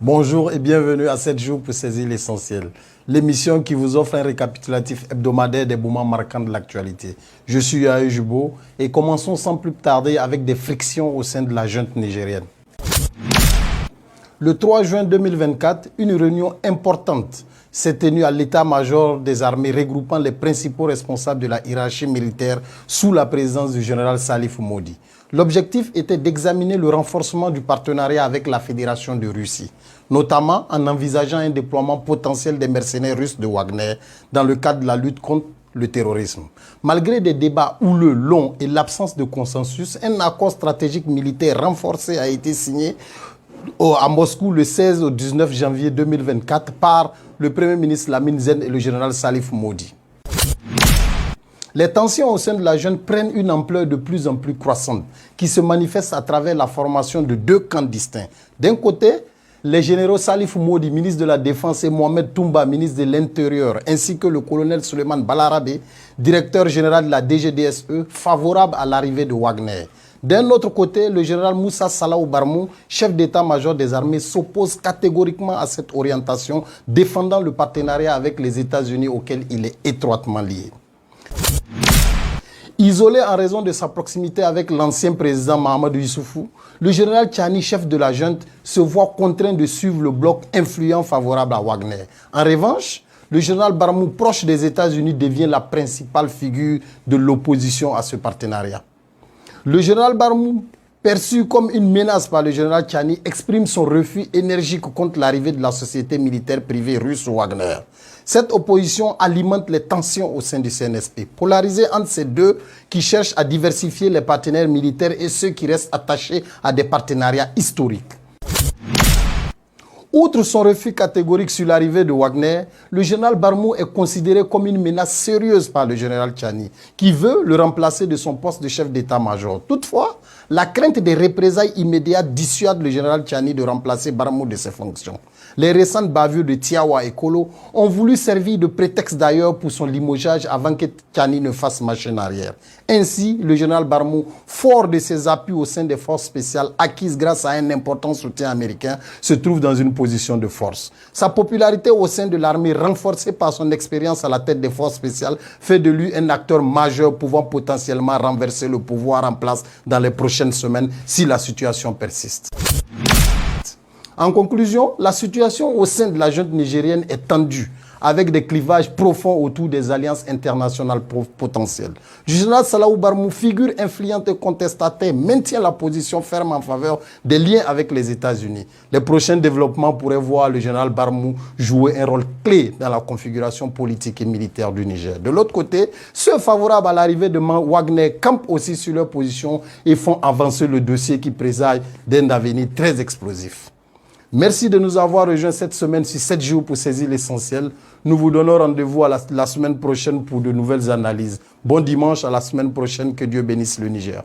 Bonjour et bienvenue à 7 jours pour saisir l'essentiel. L'émission qui vous offre un récapitulatif hebdomadaire des moments marquants de l'actualité. Je suis Yahaye Jubo et commençons sans plus tarder avec des frictions au sein de la junte nigérienne. Le 3 juin 2024, une réunion importante s'est tenue à l'état-major des armées regroupant les principaux responsables de la hiérarchie militaire sous la présidence du général Salif Modi. L'objectif était d'examiner le renforcement du partenariat avec la Fédération de Russie, notamment en envisageant un déploiement potentiel des mercenaires russes de Wagner dans le cadre de la lutte contre le terrorisme. Malgré des débats houleux, longs et l'absence de consensus, un accord stratégique militaire renforcé a été signé à Moscou le 16 au 19 janvier 2024 par le Premier ministre Lamine Zen et le général Salif Modi. Les tensions au sein de la junte prennent une ampleur de plus en plus croissante qui se manifeste à travers la formation de deux camps distincts. D'un côté, les généraux Salif Modi, ministre de la Défense, et Mohamed Toumba, ministre de l'Intérieur, ainsi que le colonel Suleiman Balarabe, directeur général de la DGDSE, favorables à l'arrivée de Wagner. D'un autre côté, le général Moussa Salaw Barmou, chef d'état-major des armées, s'oppose catégoriquement à cette orientation, défendant le partenariat avec les États-Unis auquel il est étroitement lié. Isolé en raison de sa proximité avec l'ancien président Mahamadou Issoufou, le général Tchani, chef de la junte, se voit contraint de suivre le bloc influent favorable à Wagner. En revanche, le général Barmou, proche des États-Unis, devient la principale figure de l'opposition à ce partenariat. Le général Barmou, perçu comme une menace par le général Tchani, exprime son refus énergique contre l'arrivée de la société militaire privée russe Wagner. Cette opposition alimente les tensions au sein du CNSP, polarisé entre ces deux qui cherchent à diversifier les partenaires militaires et ceux qui restent attachés à des partenariats historiques. Outre son refus catégorique sur l'arrivée de Wagner, le général Barmou est considéré comme une menace sérieuse par le général Tchani, qui veut le remplacer de son poste de chef d'état-major. Toutefois, la crainte des représailles immédiates dissuade le général Tchani de remplacer Barmou de ses fonctions. Les récentes bavures de Tiawa et Kolo ont voulu servir de prétexte d'ailleurs pour son limogeage avant que Tchani ne fasse machine arrière. Ainsi, le général Barmou, fort de ses appuis au sein des forces spéciales acquises grâce à un important soutien américain, se trouve dans une position de force. Sa popularité au sein de l'armée, renforcée par son expérience à la tête des forces spéciales, fait de lui un acteur majeur pouvant potentiellement renverser le pouvoir en place dans les prochaines semaines si la situation persiste. En conclusion, la situation au sein de la junte nigérienne est tendue, avec des clivages profonds autour des alliances internationales potentielles. Le général Salaw Barmou, figure influente et contestataire, maintient la position ferme en faveur des liens avec les États-Unis. Les prochains développements pourraient voir le général Barmou jouer un rôle clé dans la configuration politique et militaire du Niger. De l'autre côté, ceux favorables à l'arrivée de Wagner campent aussi sur leur position et font avancer le dossier qui présage d'un avenir très explosif. Merci de nous avoir rejoints cette semaine sur 7 jours pour saisir l'essentiel. Nous vous donnons rendez-vous à la semaine prochaine pour de nouvelles analyses. Bon dimanche, à la semaine prochaine. Que Dieu bénisse le Niger.